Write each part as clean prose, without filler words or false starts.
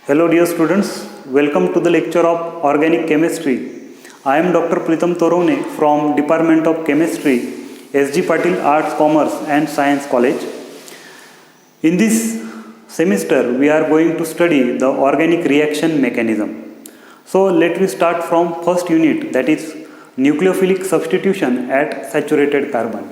Hello dear students, welcome to the lecture of Organic Chemistry. I am Dr. Pritam Torone from Department of Chemistry, S.G. Patil Arts, Commerce and Science College. In this semester, we are going to study the organic reaction mechanism. So let me start from first unit, that is nucleophilic substitution at saturated carbon.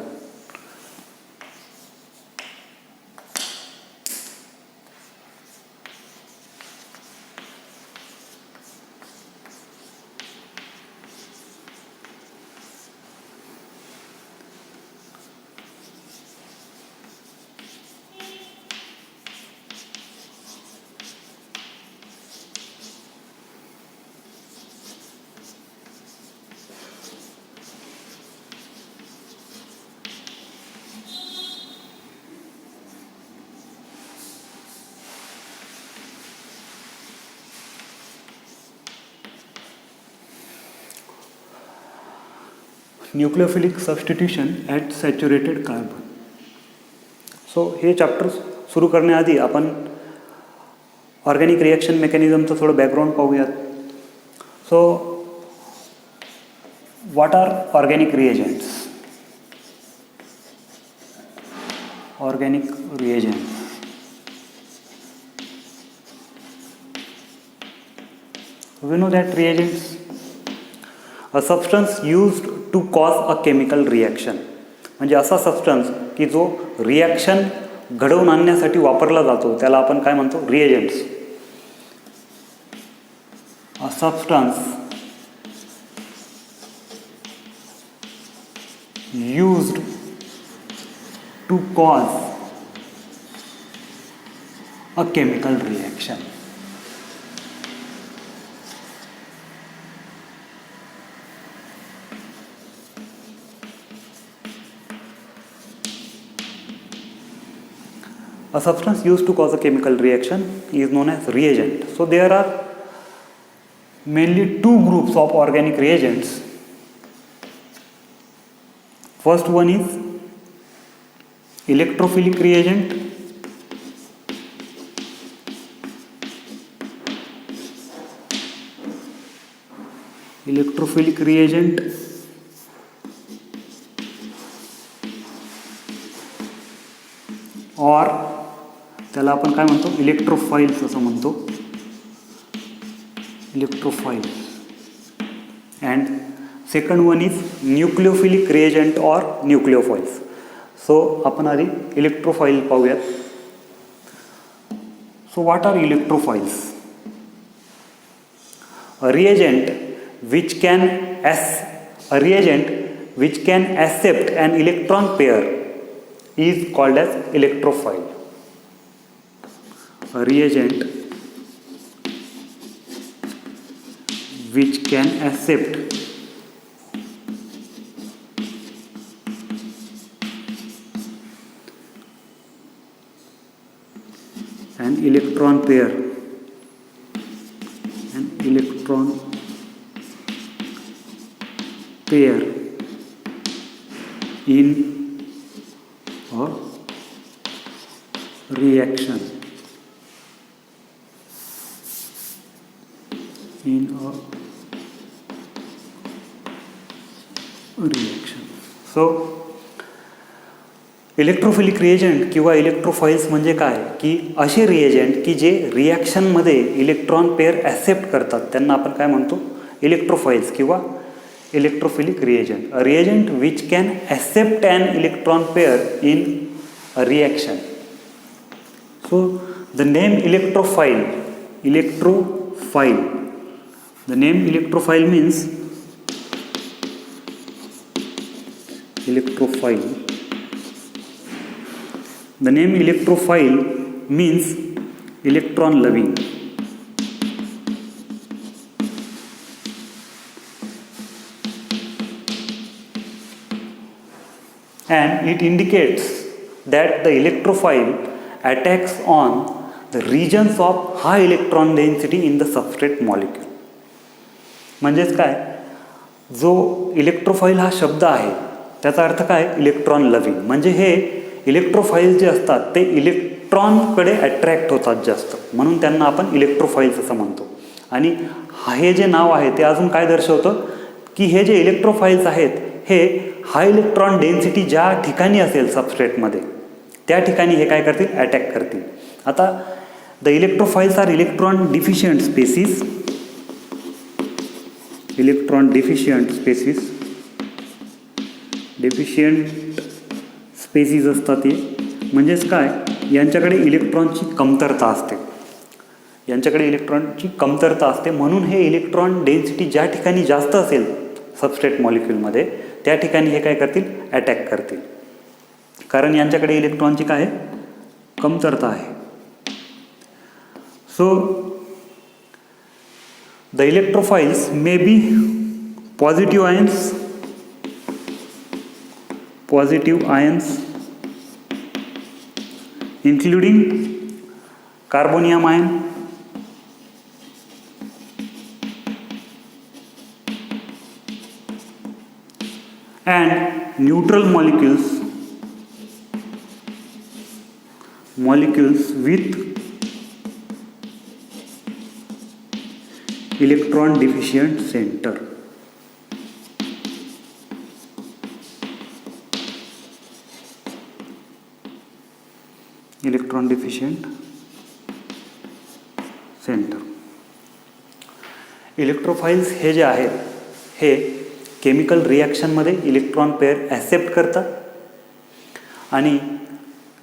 Nucleophilic substitution at saturated carbon. So हे chapter सुरू करण्याआधी आपण organic reaction मेकॅनिझमचं थोडं background पाहूयात. So what are organic reagents? Organic reagents we know that reagents a substance used to cause a chemical reaction, म्हणजे असा substance की जो रिॲक्शन घडवून आणण्यासाठी वापरला जातो त्याला आपण काय म्हणतो? Reagents. A substance used to cause a chemical reaction. A substance used to cause a chemical reaction is known as reagent. So there are mainly two groups of organic reagents. First one is electrophilic reagent. Electrophilic reagent or त्याला आपण काय म्हणतो? Electrophiles असं म्हणतो. Electrophiles. And second one is nucleophilic reagent or nucleophiles. So आपण आधी electrophile पाहूयात. So what are electrophiles? A reagent which can accept an electron pair is called as electrophile. A reagent which can accept an electron pair in a reaction. So electrophilic reagent किंवा electrophiles म्हणजे काय? की असे reagent की जे रिॲक्शनमध्ये electron pair accept करतात त्यांना आपण काय म्हणतो? इलेक्ट्रोफाइल्स किंवा electrophilic reagent. A reagent which can accept an electron pair in a reaction. So the name electrophile. The name electrophile means The name electrophile means electron loving. And it indicates that the electrophile attacks on the regions of high electron density in the substrate molecule. म्हणजेच काय? जो electrophile हा शब्द आहे त्याचा अर्थ काय? Electron loving. म्हणजे हे इलेक्ट्रोफाइल जे असतात ते इलेक्ट्रॉनकडे अट्रॅक्ट होतात जास्त, म्हणून त्यांना आपण इलेक्ट्रोफाईल्स असं म्हणतो. आणि हे जे नाव आहे ते अजून काय दर्शवतं की हे जे इलेक्ट्रोफाईल्स आहेत हे हाय इलेक्ट्रॉन डेन्सिटी ज्या ठिकाणी असेल सबस्ट्रेटमध्ये त्या ठिकाणी हे काय करतील, अटॅक करतील. आता the electrophiles are electron deficient species. Electron deficient species असतात ते. म्हणजेच काय, यांच्याकडे इलेक्ट्रॉनची कमतरता असते. म्हणून हे इलेक्ट्रॉन डेन्सिटी ज्या ठिकाणी जास्त असेल सबस्ट्रेट मॉलिक्यूलमध्ये त्या ठिकाणी हे काय करतील, अटॅक करतील. कारण यांच्याकडे इलेक्ट्रॉनची काय आहे, कमतरता आहे. So the electrophiles may be positive ions including carbonium ion, and neutral molecules with electron deficient center. Electron deficient centre. Electrophiles हे जे आहेत हे केमिकल रिॲक्शनमध्ये इलेक्ट्रॉन पेअर ॲक्सेप्ट करतात. आणि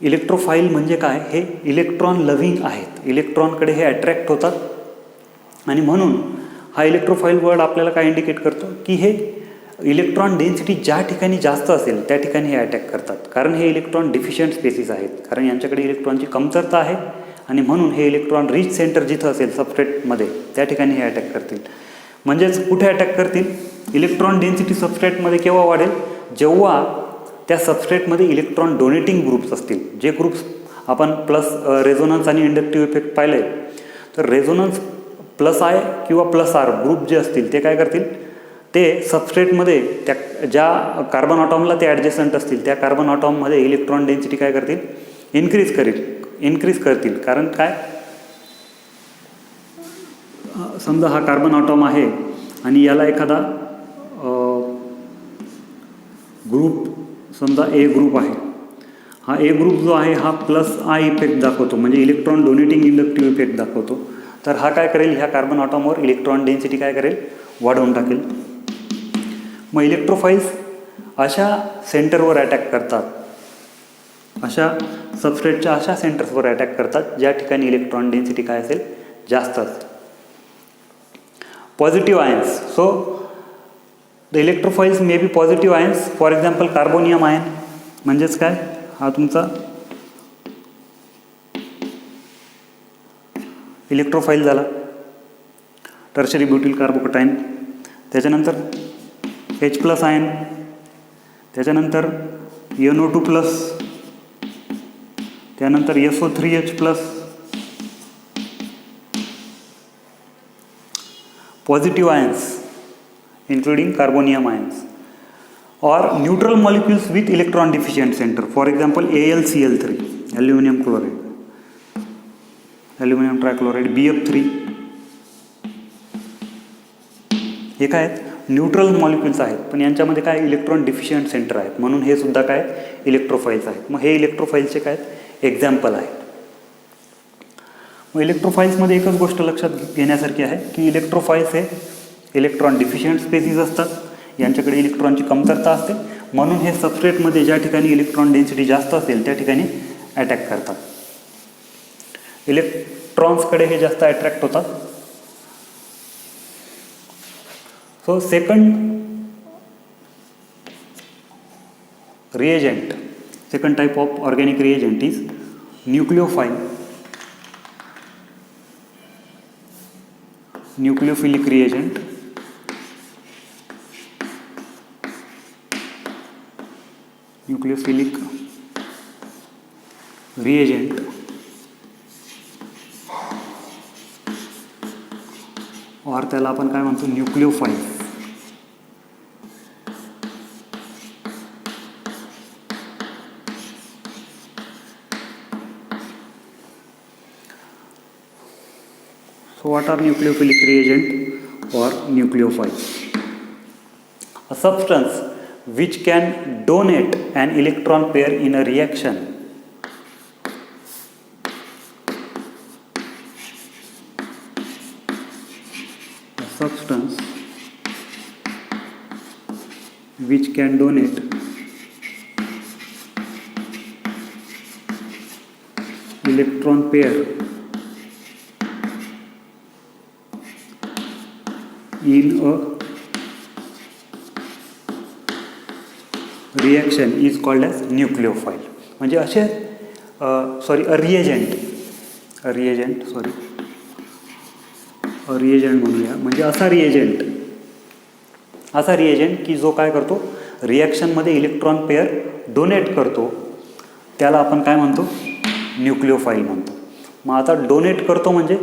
इलेक्ट्रोफाइल म्हणजे काय, हे इलेक्ट्रॉन लव्हिंग आहेत, इलेक्ट्रॉनकडे हे अट्रॅक्ट होतात. आणि म्हणून हा इलेक्ट्रोफाइल वर्ड आपल्याला काय इंडिकेट करतो की हे इलेक्ट्रॉन डेन्सिटी ज्या ठिकाणी जास्त असेल त्या ठिकाणी हे अटॅक करतात. कारण हे इलेक्ट्रॉन डिफिशियंट स्पेसिस आहेत, कारण यांच्याकडे इलेक्ट्रॉनची कमतरता आहे. आणि म्हणून हे इलेक्ट्रॉन रिच सेंटर जिथं असेल सबस्ट्रेटमध्ये त्या ठिकाणी हे अटॅक करतील. म्हणजेच कुठे अटॅक करतील, इलेक्ट्रॉन डेन्सिटी सबस्ट्रेटमध्ये केव्हा वाढेल, जेव्हा त्या सबस्ट्रेटमध्ये इलेक्ट्रॉन डोनेटिंग ग्रुप्स असतील. जे ग्रुप्स आपण प्लस रेझोनन्स आणि इंडक्टिव्ह इफेक्ट पाहिले, तर रेझोनन्स प्लस आय किंवा प्लस आर ग्रुप जे असतील ते काय करतील, ते सबस्ट्रेटमध्ये त्या ज्या कार्बन ऑटॉमला ते ॲडजस्टंट असतील त्या कार्बन ऑटॉममध्ये इलेक्ट्रॉन डेन्सिटी काय करतील, इन्क्रीज करतील. कारण काय, समजा हा कार्बन ऑटॉम आहे आणि याला एखादा ग्रुप, समजा ए ग्रुप आहे. हा ए ग्रुप जो आहे हा प्लस आय इफेक्ट दाखवतो, म्हणजे इलेक्ट्रॉन डोनेटिंग इंडक्टिव्ह इफेक्ट दाखवतो. तर हा काय करेल, ह्या कार्बन ऑटॉमवर इलेक्ट्रॉन डेन्सिटी काय करेल, वाढवून टाकेल. मग इलेक्ट्रोफाइल्स अशा सेंटरवर अटॅक करतात, अशा सबस्ट्रेटच्या अशा सेंटर्सवर अटॅक करतात ज्या ठिकाणी इलेक्ट्रॉन डेन्सिटी काय असेल, जास्त असेल. Positive ions. So the electrophiles may be positive ions. For example carbonium ion म्हणजेच काय, हा तुमचा इलेक्ट्रोफाइल झाला. Tertiary butyl carbocation. त्याच्यानंतर H+ आयन, त्याच्यानंतर NO2+, त्यानंतर SO3H+. Positive ions including carbonium ions, or neutral molecules with electron deficient center. For example, AlCl3, aluminum chloride, aluminum trichloride, BF3. हे काय आहेत, न्यूट्रल मॉलिक्युल्स आहेत, पण यांच्यामध्ये काय इलेक्ट्रॉन डिफिशियंट सेंटर आहेत, म्हणून हे सुद्धा काय इलेक्ट्रोफाइल्स आहेत. मग हे इलेक्ट्रोफाइल्सचे काय एक्झाम्पल आहेत. मग इलेक्ट्रोफाइल्समध्ये एकच गोष्ट लक्षात घेण्यासारखी आहे की इलेक्ट्रोफाइल्स हे इलेक्ट्रॉन डिफिशियंट स्पेसिस असतात, यांच्याकडे इलेक्ट्रॉनची कमतरता असते. म्हणून हे सबस्ट्रेटमध्ये ज्या ठिकाणी इलेक्ट्रॉन डेन्सिटी जास्त असेल त्या ठिकाणी अटॅक करतात. इलेक्ट्रॉन्सकडे हे जास्त अट्रॅक्ट होतात. So second type of organic reagent is nucleophilic reagent. Nucleophilic reagent और त्याला आपण काय म्हणतो, nucleophile. So what are nucleophilic reagent or nucleophiles? A substance which can donate an electron pair in a reaction which can donate electron pair in a reaction is called as nucleophile. म्हणजे असे अ reagent म्हणूया. म्हणजे असा reagent की जो काय करतो, रिॲक्शनमध्ये electron pair donate करतो, त्याला आपण काय म्हणतो, न्यूक्लिओफाईल म्हणतो. मग आता डोनेट करतो म्हणजे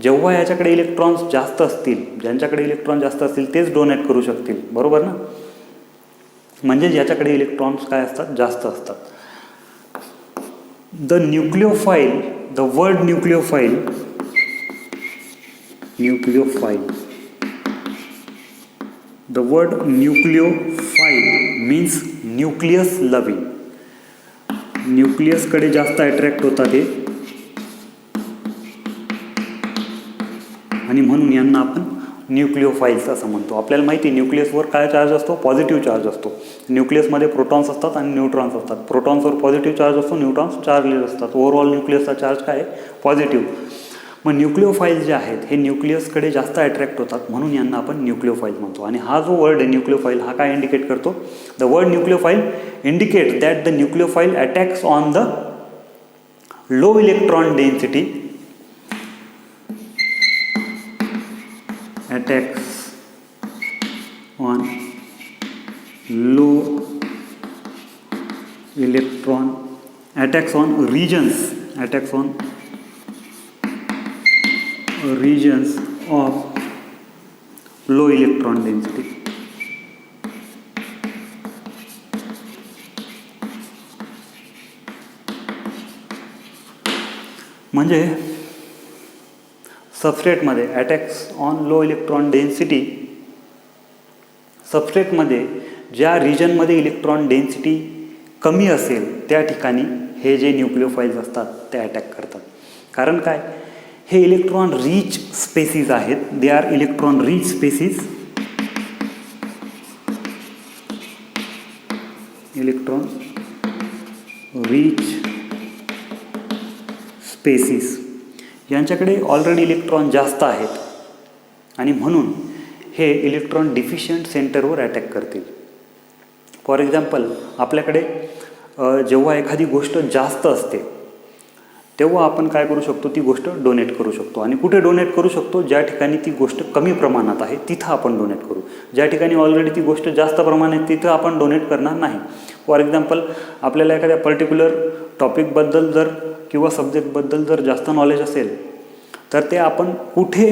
जेव्हा याच्याकडे इलेक्ट्रॉन्स जास्त असतील, ज्यांच्याकडे इलेक्ट्रॉन जास्त असतील तेच डोनेट करू शकतील, बरोबर ना. म्हणजे ज्याच्याकडे इलेक्ट्रॉन्स काय असतात, जास्त असतात. The word nucleophile means nucleus loving. न्यूक्लियसकडे जास्त अट्रॅक्ट होतात ते, आणि म्हणून यांना आपण न्यूक्लिओफाईल्स असं म्हणतो. आपल्याला माहिती आहे न्यूक्लियसवर काय चार्ज असतो, पॉझिटिव्ह चार्ज असतो. न्यूक्लियसमध्ये प्रोटॉन्स असतात आणि न्यूट्रॉन्स असतात. प्रोटॉन्सवर पॉझिटिव्ह चार्ज असतो, न्यूट्रॉन्स चार्जलेस असतात. ओव्हरऑल न्यूक्लियसचा चार्ज काय आहे, पॉझिटिव्ह. मग न्यूक्लिओफाईल्स जे आहेत हे न्यूक्लियसकडे जास्त अट्रॅक्ट होतात, म्हणून यांना आपण न्यूक्लिओफाईल म्हणतो. आणि हा जो वर्ड आहे न्यूक्लिओफाईल, हा काय इंडिकेट करतो, the word nucleophile indicate that the nucleophile attacks on the low electron density attacks on regions of low electron density. म्हणजे सबस्ट्रेटमध्ये attacks on low electron density, सबस्ट्रेटमध्ये ज्या रिजनमध्ये इलेक्ट्रॉन डेन्सिटी कमी असेल त्या ठिकाणी हे जे न्यूक्लिओफाईल्स असतात ते अटॅक करतात. कारण काय, हे इलेक्ट्रॉन रिच स्पेसीज आहेत. They are electron rich species. Electron rich species यांच्याकडे ऑलरेडी इलेक्ट्रॉन जास्त आहेत आणि म्हणून हे इलेक्ट्रॉन डिफिशियंट सेंटरवर अटॅक करतील. फॉर एक्झाम्पल, आपल्याकडे जेव्हा एखादी गोष्ट जास्त असते तेव्हा आपण काय करू शकतो, ती गोष्ट डोनेट करू शकतो. आणि कुठे डोनेट करू शकतो, ज्या ठिकाणी ती गोष्ट कमी प्रमाणात आहे तिथं आपण डोनेट करू. ज्या ठिकाणी ऑलरेडी ती गोष्ट जास्त प्रमाणात तिथं आपण डोनेट करणार नाही. फॉर एक्झाम्पल, आपल्याला एखाद्या पर्टिक्युलर टॉपिकबद्दल जर किंवा सब्जेक्टबद्दल जर जास्त नॉलेज असेल तर ते आपण कुठे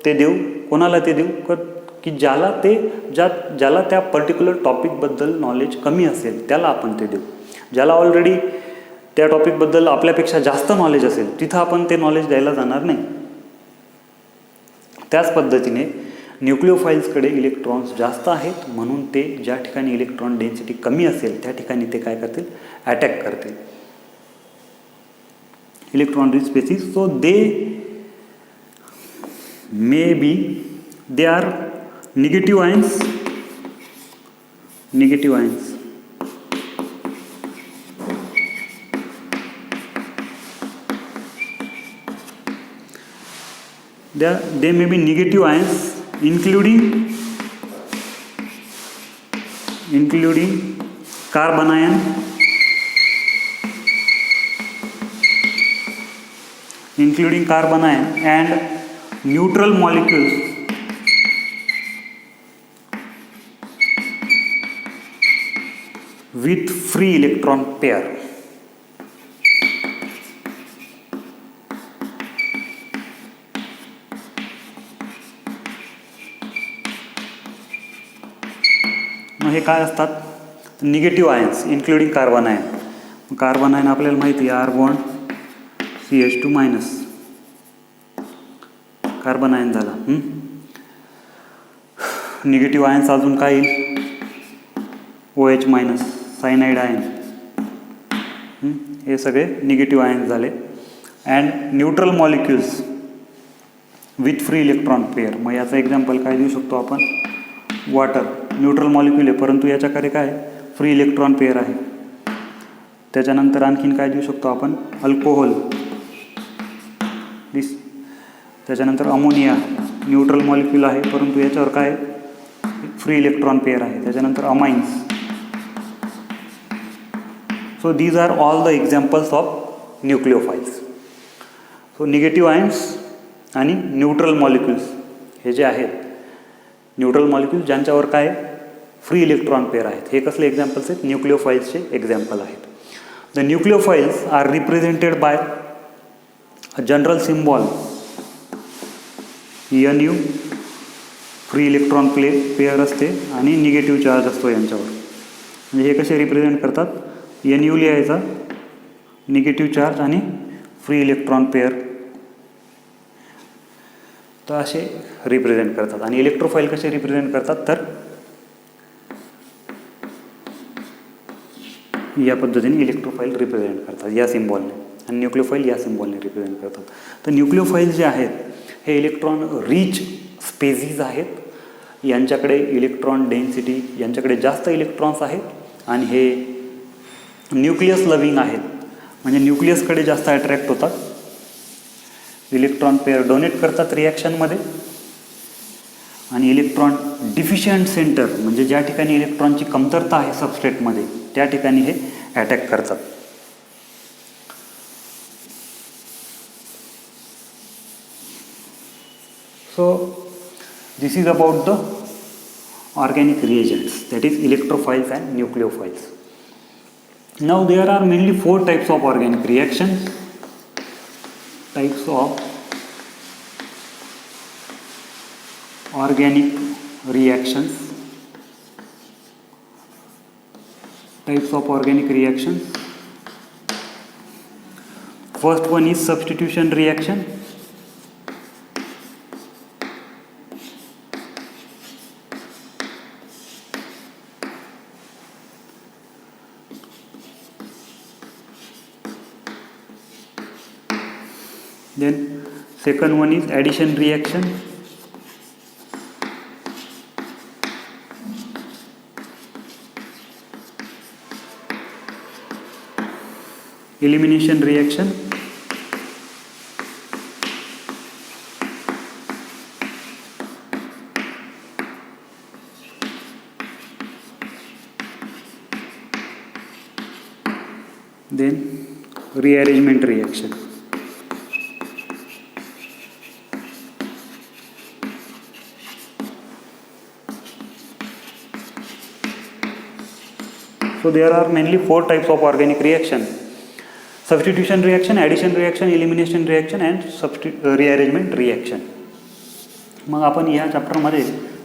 ते देऊ, कोणाला ते देऊ, की ज्याला त्या पर्टिक्युलर टॉपिकबद्दल नॉलेज कमी असेल त्याला आपण ते देऊ. ज्याला ऑलरेडी त्या टॉपिकबद्दल आपल्यापेक्षा जास्त नॉलेज असेल तिथं आपण ते नॉलेज द्यायला जाणार नाही. त्याच पद्धतीने न्यूक्लिओफाईल्सकडे इलेक्ट्रॉन्स जास्त आहेत, म्हणून ते ज्या ठिकाणी इलेक्ट्रॉन डेन्सिटी कमी असेल त्या ठिकाणी ते काय करतील, अटॅक करतील. Electron rich species. So they are negative ions. They may be negative ions, including carbon ion, and neutral molecules with free electron pair. मग हे काय असतात, negative ions including carbon ion. Carbon ion आपल्याला माहिती आहे, R bond CH2 minus. Carbon ion झाला. Negative ions अजून काय येईल, OH मायनस, सायनाइड आयन, हे सगळे निगेटिव्ह आयन्स झाले. And neutral molecules with free electron pair. मग याचं एक्झाम्पल काय देऊ शकतो आपण, वॉटर न्यूट्रल मॉलिक्युल आहे परंतु याच्याकडे काय फ्री इलेक्ट्रॉन पेअर आहे. त्याच्यानंतर आणखीन काय देऊ शकतो आपण, अल्कोहोल, त्याच्यानंतर अमोनिया न्यूट्रल मॉलिक्यूल आहे परंतु याच्यावर काय फ्री इलेक्ट्रॉन पेअर आहे. त्याच्यानंतर amines. So these are all the examples of nucleophiles. So negative ions आणि न्यूट्रल मॉलिक्युल्स हे जे आहेत, न्यूट्रल मॉलिक्युल्स ज्यांच्यावर काय फ्री इलेक्ट्रॉन पेअर आहेत, हे कसले एक्झाम्पल्स आहेत, न्यूक्लिओफाइल्सचे एक्झाम्पल आहेत. The nucleophiles are represented by a general symbol NU, free electron pair असते आणि निगेटिव्ह चार्ज असतो यांच्यावर. म्हणजे हे कसे रिप्रेझेंट करतात, NU लिहायचा, निगेटिव्ह चार्ज आणि फ्री इलेक्ट्रॉन पेअर, तर असे रिप्रेझेंट करतात. आणि इलेक्ट्रोफाइल कसे रिप्रेझेंट करतात, तर या पद्धतीने इलेक्ट्रोफाइल रिप्रेझेंट करतात या सिम्बॉलने, आणि न्यूक्लिओफाइल या सिम्बॉलने रिप्रेझेंट करतात. तर न्यूक्लिओफाइल जे आहेत हे इलेक्ट्रॉन रिच स्पेसीज आहेत. यांच्याकडे इलेक्ट्रॉन डेन्सिटी, यांच्याकडे जास्त इलेक्ट्रॉन्स आहेत आणि हे न्यूक्लियस लविंग आहेत. म्हणजे न्यूक्लियसकडे जास्त अट्रॅक्ट होतात, इलेक्ट्रॉन पेअर डोनेट करतात रिॲक्शनमध्ये. आणि इलेक्ट्रॉन डिफिशियंट सेंटर, म्हणजे ज्या ठिकाणी इलेक्ट्रॉनची कमतरता आहे सबस्ट्रेटमध्ये, त्या ठिकाणी हे अटॅक करतात. So this is about the organic reagents, that is electrophiles and nucleophiles. Now there are mainly 4 types of organic reactions. Types of organic reactions. Types of organic reactions. First one is substitution reaction. Then second one is addition reaction. Elimination reaction. Then rearrangement reaction. So there are mainly 4 types of organic reaction: substitution reaction, addition reaction, elimination reaction and rearrangement reaction. मग आपण या चॅप्टरमध्ये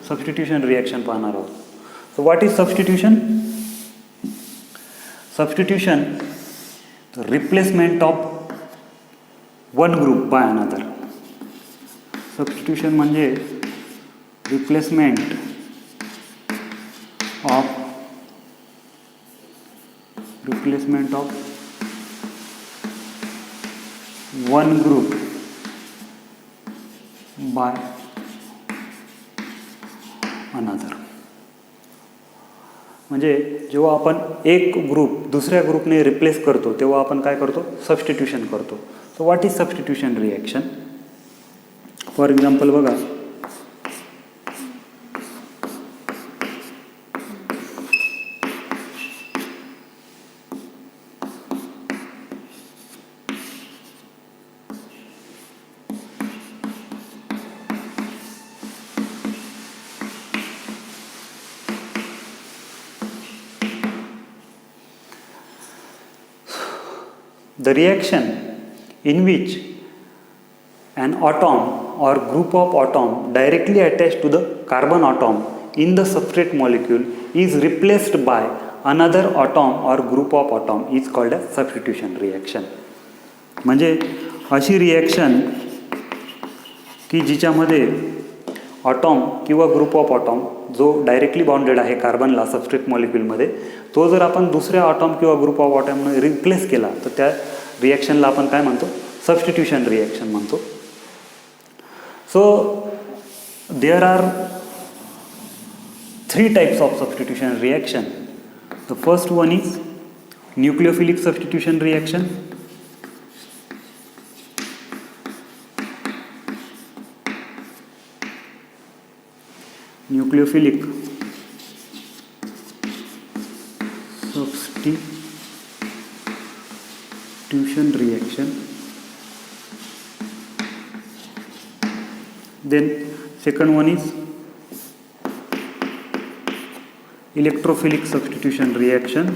substitution reaction पाहणार आहोत. So what is substitution? Substitution, the replacement of one group by another. Substitution म्हणजे replacement of one group by another. म्हणजे जेव्हा आपण एक ग्रुप दुसऱ्या ग्रुपने रिप्लेस करतो तेव्हा आपण काय करतो, सबस्टिट्यूशन करतो. So what is substitution reaction? For example बघा, the reaction in which an atom or group of atom directly attached to the carbon atom in the substrate molecule is replaced by another atom or group of atom is called as substitution reaction. म्हणजे अशी reaction की जिच्यामध्ये ऑटॉम किंवा group of ऑटॉम जो directly bounded आहे कार्बनला substrate मॉलिक्यूलमध्ये, तो जर आपण दुसऱ्या ऑटॉम किंवा ग्रुप ऑफ ऑटॉमने रिप्लेस केला तर त्या रिॲक्शनला आपण काय म्हणतो, सबस्टिट्यूशन रिॲक्शन म्हणतो. So there are 3 types of substitution reaction. The first one is nucleophilic substitution reaction. Nucleophilic substitution reaction. Then second one is electrophilic substitution reaction.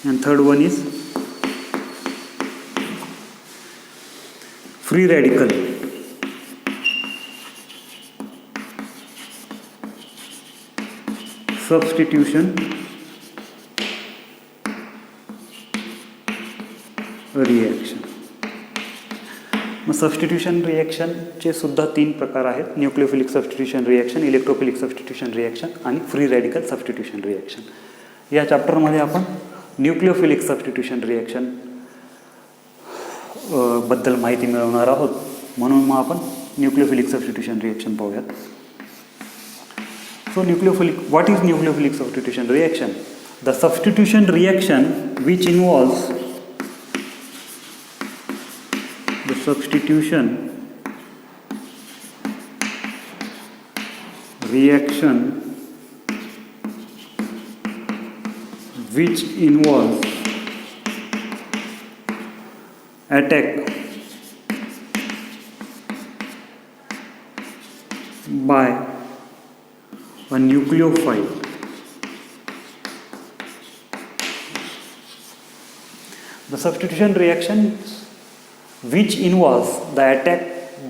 And third one is free radical substitution reaction. मग substitution रिॲक्शनचे सुद्धा 3 प्रकार आहेत, nucleophilic substitution reaction, electrophilic substitution reaction आणि free radical substitution reaction. या चॅप्टरमध्ये आपण nucleophilic substitution reaction बद्दल माहिती मिळवणार आहोत, म्हणून मग आपण न्यूक्लिओफिलिक सबस्टिट्यूशन रिॲक्शन पाहूयात. So what is nucleophilic substitution reaction? The substitution reaction which involves attack by a nucleophile. The substitution reaction which involves the attack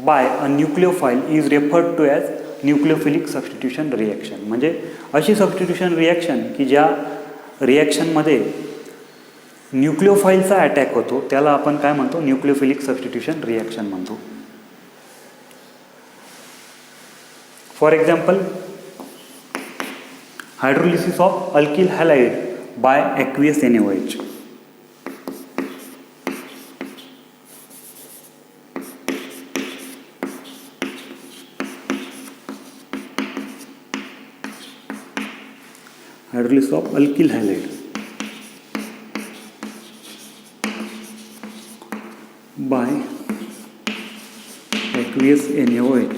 by a nucleophile is referred to as nucleophilic substitution reaction. म्हणजे अशी substitution reaction की ज्या रिॲक्शनमध्ये न्यूक्लिओफाईलचा attack होतो त्याला आपण काय म्हणतो, nucleophilic substitution reaction म्हणतो. For example, hydrolysis of alkyl halide by aqueous NaOH. Hydrolysis of alkyl halide by aqueous NaOH.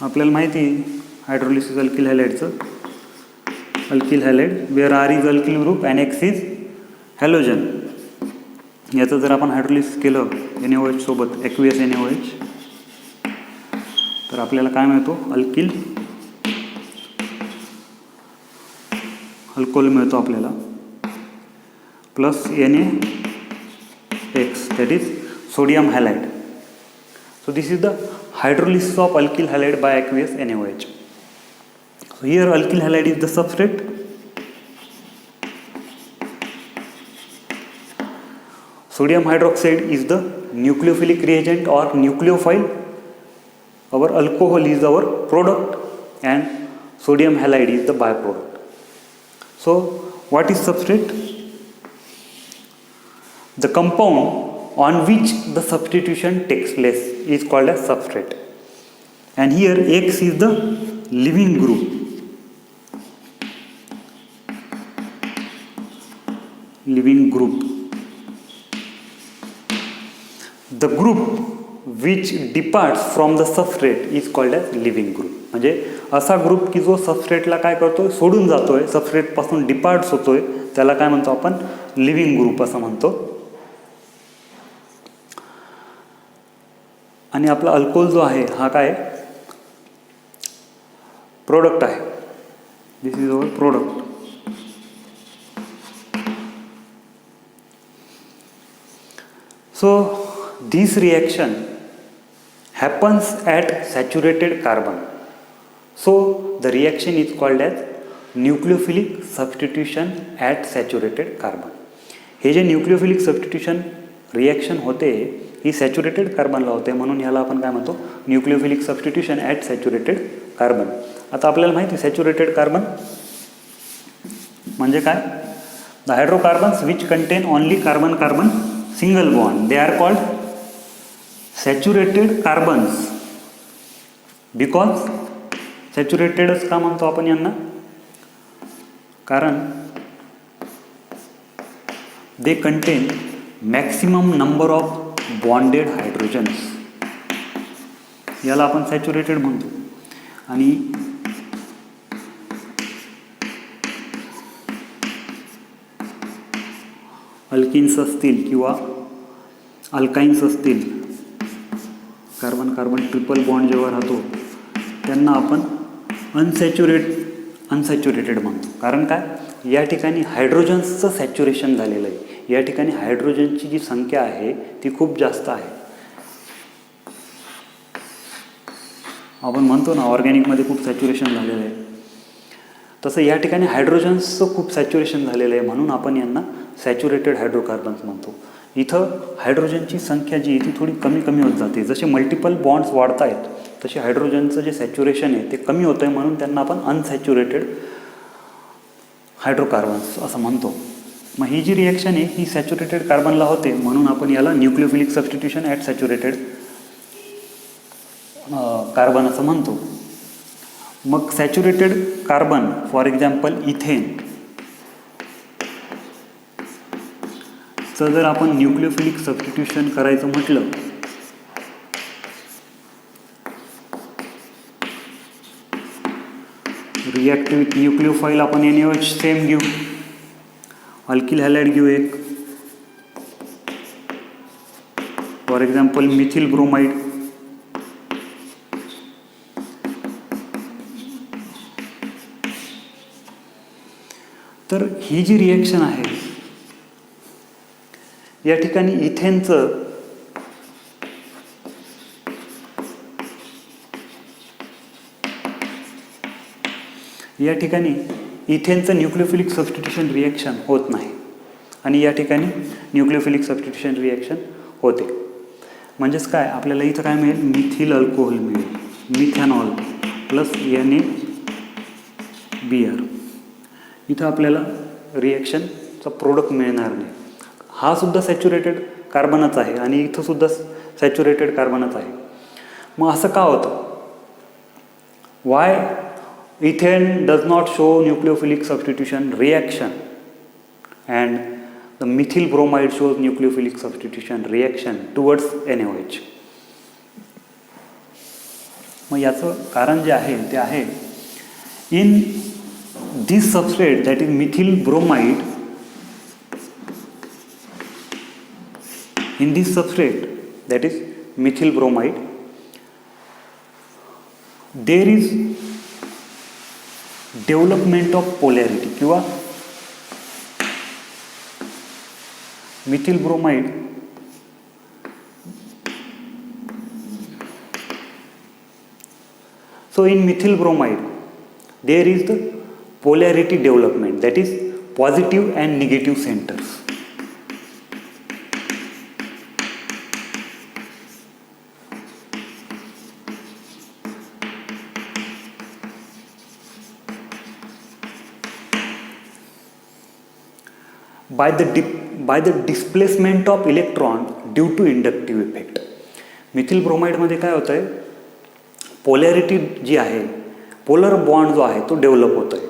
आपल्याला माहिती हायड्रोलिसिस अल्किल हॅलाइडचं, alkyl halide where R is alkyl group and X is halogen. याचं जर आपण hydrolysis केलं NaOH सोबत aqueous NaOH तर आपल्याला काय मिळतो, अल्कोहोल मिळतो आपल्याला plus NaX, that is sodium halide. So this is the hydrolysis of alkyl halide by aqueous NaOH. So here alkyl halide is the substrate. Sodium hydroxide is the nucleophilic reagent or nucleophile. Our alcohol is our product and sodium halide is the byproduct. So what is substrate? The compound on which the substitution takes place is called as substrate. And here X is the living group. The group which departs from the substrate is called as living group. म्हणजे असा group की जो सबस्ट्रेटला काय करतोय, सोडून जातोय, सबस्ट्रेटपासून departs होतोय, त्याला काय म्हणतो आपण, लिव्हिंग ग्रुप असं म्हणतो. आणि आपला अल्कोहोल जो आहे हा काय, प्रोडक्ट आहे. This is our product. So this reaction happens at saturated carbon. So the reaction is called as nucleophilic substitution at saturated carbon. हे जे न्यूक्लियोफिलिक सबस्टिट्यूशन रिॲक्शन होते ही सॅच्युरेटेड कार्बनला होते, म्हणून याला आपण काय म्हणतो, nucleophilic substitution at saturated carbon. आता आपल्याला माहिती आहे सॅच्युरेटेड कार्बन म्हणजे काय. The hydrocarbons which contain only carbon carbon single bond they are called saturated carbons. Because सॅच्युरेटेडच का म्हणतो आपण यांना, कारण they contain maximum number of bonded hydrogens. याला आपण सॅच्युरेटेड म्हणतो. आणि अल्किन्स असतील किंवा अल्काइन्स असतील, कार्बन कार्बन ट्रिपल बॉन्ड जेव्हा राहतो त्यांना आपण अनसॅच्युरेटेड म्हणतो. कारण काय, या ठिकाणी हायड्रोजन्सचं सॅच्युरेशन झालेलं आहे. या ठिकाणी हायड्रोजनची जी संख्या आहे ती खूप जास्त आहे. आपण म्हणतो ना ऑर्गॅनिकमध्ये खूप सॅच्युरेशन झालेलं आहे, तसं या ठिकाणी हायड्रोजन्सचं खूप सॅच्युरेशन झालेलं आहे, म्हणून आपण यांना सॅच्युरेटेड हायड्रोकार्बन्स म्हणतो. इथं हायड्रोजनची संख्या जी आहे ती थोडी कमी कमी होत जाते. जसे मल्टिपल बॉन्ड्स वाढत आहेत तसे हायड्रोजनचं जे सॅच्युरेशन आहे ते कमी होतं आहे, म्हणून त्यांना आपण अनसॅच्युरेटेड हायड्रोकार्बन्स असं म्हणतो. मग ही जी रिॲक्शन आहे ही सॅच्युरेटेड कार्बनला होते, म्हणून आपण याला nucleophilic substitution at saturated carbon असं म्हणतो. मग saturated carbon for example ethane जर आपण न्यूक्लियोफिलिक सबस्टिट्यूशन करायचं म्हटलं रिॲक्टिव्ह न्यूक्लियोफाईल आपण NaOH सेम घेऊ, अल्किल हॅलाइड घेऊ एक, फॉर एक्झाम्पल मिथिल ब्रोमाइड. तर ही जी रिॲक्शन आहे या ठिकाणी इथेनचं न्यूक्लियोफिलिक सबस्टिट्यूशन रिॲक्शन होत नाही आणि या ठिकाणी न्यूक्लियोफिलिक सबस्टिट्यूशन रिॲक्शन होते. म्हणजेच काय, आपल्याला इथं काय मिळेल, मिथिल अल्कोहोल मिळेल, मिथॅनॉल प्लस NaBr. इथं आपल्याला रिॲक्शनचा प्रोडक्ट मिळणार नाही. हा सुद्धा सॅच्युरेटेड कार्बनच आहे आणि इथं सुद्धा सॅच्युरेटेड कार्बनच आहे. मग असं का होतं, Y ethane does not show nucleophilic substitution reaction and the methyl bromide shows nucleophilic substitution reaction towards NaOH. मग याचं कारण जे आहे ते आहे, in this substrate that is methyl bromide, in this substrate that is methyl bromide there is development of polarity किंवा methyl bromide so in methyl bromide there is the polarity development, that is positive and negative centers. by the displacement of electron due to inductive effect. Methyl ब्रोमाइडमध्ये काय होतं आहे, polarity जी आहे, polar bond जो आहे तो develop होतो आहे.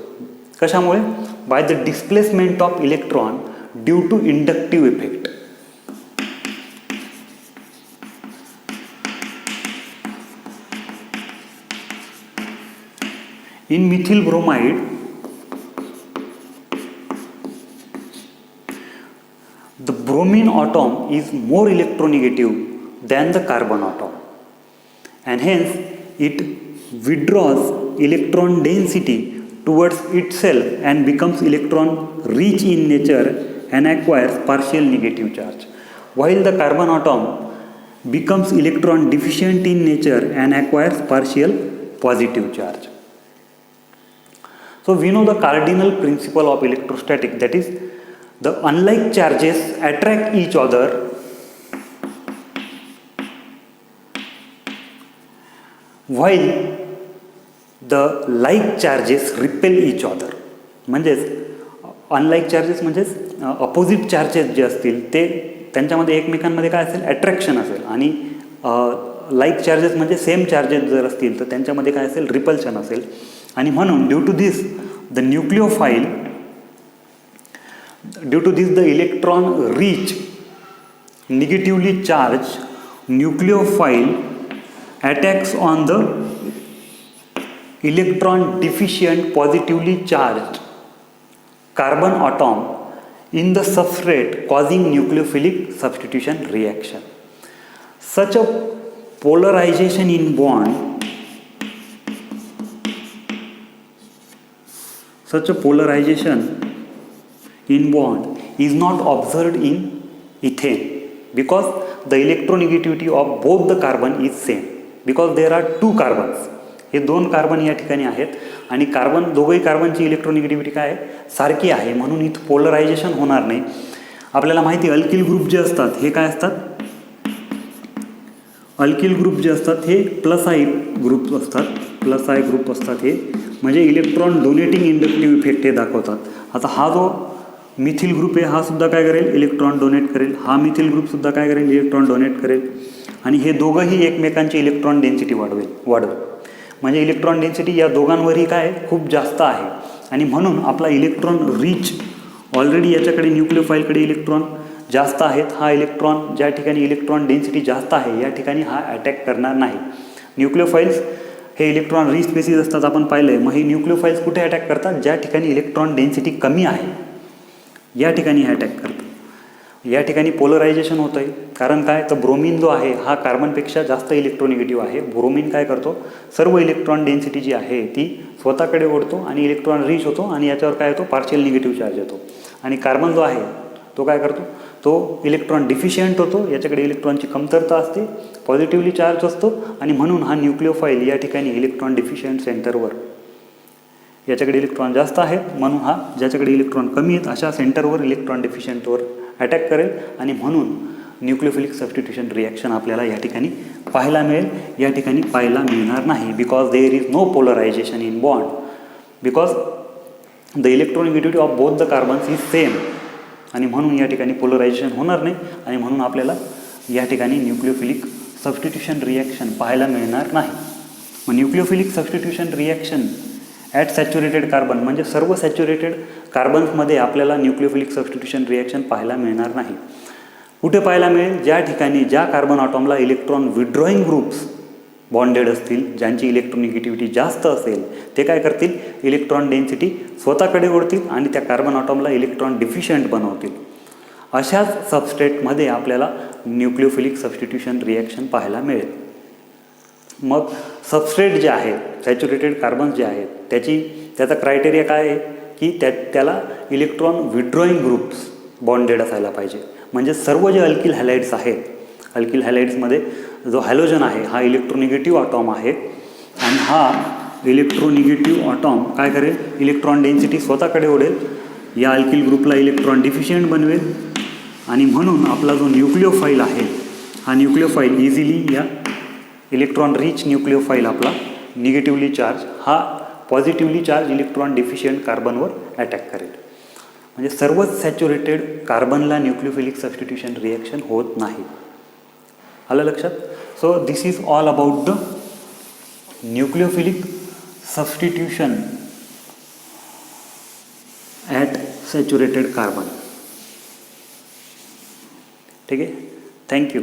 कशामुळे, by the displacement of electron due to inductive effect. In methyl bromide the bromine atom is more electronegative than the carbon atom and hence it withdraws electron density towards itself and becomes electron rich in nature and acquires partial negative charge, while the carbon atom becomes electron deficient in nature and acquires partial positive charge. So we know the cardinal principle of electrostatic, that is the unlike charges attract each other while the like charges repel each other. म्हणजेच unlike charges म्हणजेच opposite charges जे असतील ते त्यांच्यामध्ये एकमेकांमध्ये काय असेल, attraction असेल, आणि लाईक चार्जेस म्हणजे सेम चार्जेस जर असतील तर त्यांच्यामध्ये काय असेल, रिपल्शन असेल. आणि म्हणून due to this the electron rich negatively charge nucleophile attacks on the electron deficient positively charged carbon atom in the substrate, causing nucleophilic substitution reaction. Such a polarization in bond is not observed in ethane because the electronegativity of both the carbon is same. Because there are two carbons, हे दोन carbon या ठिकाणी आहेत आणि दोघंही कार्बनची electronegativity काय आहे, सारखी आहे, म्हणून इथं पोलरायझेशन होणार नाही. आपल्याला माहिती आहे अल्किल ग्रुप जे असतात हे काय असतात, अल्किल ग्रुप जे असतात हे प्लस आय ग्रुप असतात, हे म्हणजे इलेक्ट्रॉन डोनेटिंग इंडक्टिव्ह इफेक्ट हे दाखवतात. आता हा जो मिथिल ग्रुप आहे हा सुद्धा काय करेल, इलेक्ट्रॉन डोनेट करेल, हा मिथिल ग्रुपसुद्धा काय करेल, इलेक्ट्रॉन डोनेट करेल, आणि हे दोघंही एकमेकांची इलेक्ट्रॉन डेन्सिटी वाढवेल. म्हणजे इलेक्ट्रॉन डेन्सिटी या दोघांवरही काय खूप जास्त आहे, आणि म्हणून आपला इलेक्ट्रॉन रीच ऑलरेडी याच्याकडे न्यूक्लिओफाईलकडे इलेक्ट्रॉन जास्त आहेत. हा इलेक्ट्रॉन ज्या ठिकाणी इलेक्ट्रॉन डेन्सिटी जास्त आहे या ठिकाणी हा अटॅक करणार नाही. न्यूक्लिओफाईल्स हे इलेक्ट्रॉन रिच स्पेसिस असतात, आपण पाहिलं आहे. मग हे न्यूक्लिओफाईल्स कुठे अटॅक करतात, ज्या ठिकाणी इलेक्ट्रॉन डेन्सिटी कमी आहे या ठिकाणी हे अटॅक करतात. या ठिकाणी पोलरायझेशन होतं आहे, कारण काय, तर ब्रोमिन जो आहे हा कार्बनपेक्षा जास्त इलेक्ट्रोनिगेटिव्ह आहे. ब्रोमिन काय करतो, सर्व इलेक्ट्रॉन डेन्सिटी जी आहे ती स्वतःकडे ओढतो आणि इलेक्ट्रॉन रीच होतो, आणि याच्यावर काय होतो, पार्शियल निगेटिव्ह चार्ज येतो. आणि कार्बन जो आहे तो काय करतो, तो इलेक्ट्रॉन डिफिशियंट होतो, याच्याकडे इलेक्ट्रॉनची कमतरता असते, पॉझिटिव्हली चार्ज असतो, आणि म्हणून हा न्यूक्लिओफाईल या ठिकाणी इलेक्ट्रॉन डिफिशियंट सेंटरवर, याच्याकडे इलेक्ट्रॉन जास्त आहेत म्हणून हा ज्याच्याकडे इलेक्ट्रॉन कमी आहेत अशा सेंटरवर इलेक्ट्रॉन डिफिशियंटवर अटॅक करेल, आणि म्हणून न्यूक्लिओफिलिक सबस्टिट्यूशन रिॲक्शन आपल्याला या ठिकाणी पाहायला मिळेल. या ठिकाणी पाहायला मिळणार नाही, because there is no polarization in bond, because the electronegativity of both the carbons is same, आणि म्हणून या ठिकाणी पोलरायझेशन होणार नाही, आणि म्हणून आपल्याला या ठिकाणी न्यूक्लिओफिलिक सबस्टिट्यूशन रिॲक्शन पाहायला मिळणार नाही. मग nucleophilic substitution reaction at saturated carbon म्हणजे सर्व सॅच्युरेटेड कार्बन्समध्ये आपल्याला न्यूक्लिओफिलिक सबस्टिट्यूशन रिॲक्शन पाहायला मिळणार नाही. कुठे पाहायला मिळेल, ज्या ठिकाणी ज्या कार्बन ॲटॉमला इलेक्ट्रॉन विड्रॉईंग ग्रुप्स बॉन्डेड असतील, ज्यांची इलेक्ट्रोनिगेटिव्हिटी जास्त असेल, ते काय करतील, इलेक्ट्रॉन डेन्सिटी स्वतःकडे ओढतील आणि त्या कार्बन ॲटॉमला इलेक्ट्रॉन डिफिशियंट बनवतील. अशाच सबस्ट्रेटमध्ये आपल्याला न्यूक्लिओफिलिक सबस्टिट्यूशन रिॲक्शन पाहायला मिळेल. मग सबस्ट्रेट जे आहेत सॅच्युरेटेड कार्बन्स जे आहेत त्याचा क्रायटेरिया काय आहे की त्याला इलेक्ट्रॉन विड्रॉईंग ग्रुप्स बॉन्डेड असायला पाहिजे. म्हणजे सर्व जे अल्किल हॅलाइड्स आहेत, अल्किल हॅलाइड्समध्ये जो हॅलोजन आहे हा इलेक्ट्रोनिगेटिव्ह अटॉम आहे, आणि हा इलेक्ट्रोनिगेटिव्ह अटॉम काय करेल, इलेक्ट्रॉन डेन्सिटी स्वतःकडे ओढेल, या अल्किल ग्रुपला इलेक्ट्रॉन डिफिशियंट बनवेल, आणि म्हणून आपला जो न्यूक्लिओफाईल आहे हा न्यूक्लिओफाईल इझिली या इलेक्ट्रॉन रिच न्यूक्लिओफाईल आपला निगेटिव्हली चार्ज हा पॉझिटिव्हली चार्ज इलेक्ट्रॉन डिफिशियंट कार्बनवर अटॅक करेल. म्हणजे सर्वच सॅच्युरेटेड कार्बनला न्यूक्लिओफिलिक सबस्टिट्यूशन रिॲक्शन होत नाही. आलं लक्षात? So this is all about the nucleophilic substitution at saturated carbon. ठीक आहे, थँक्यू.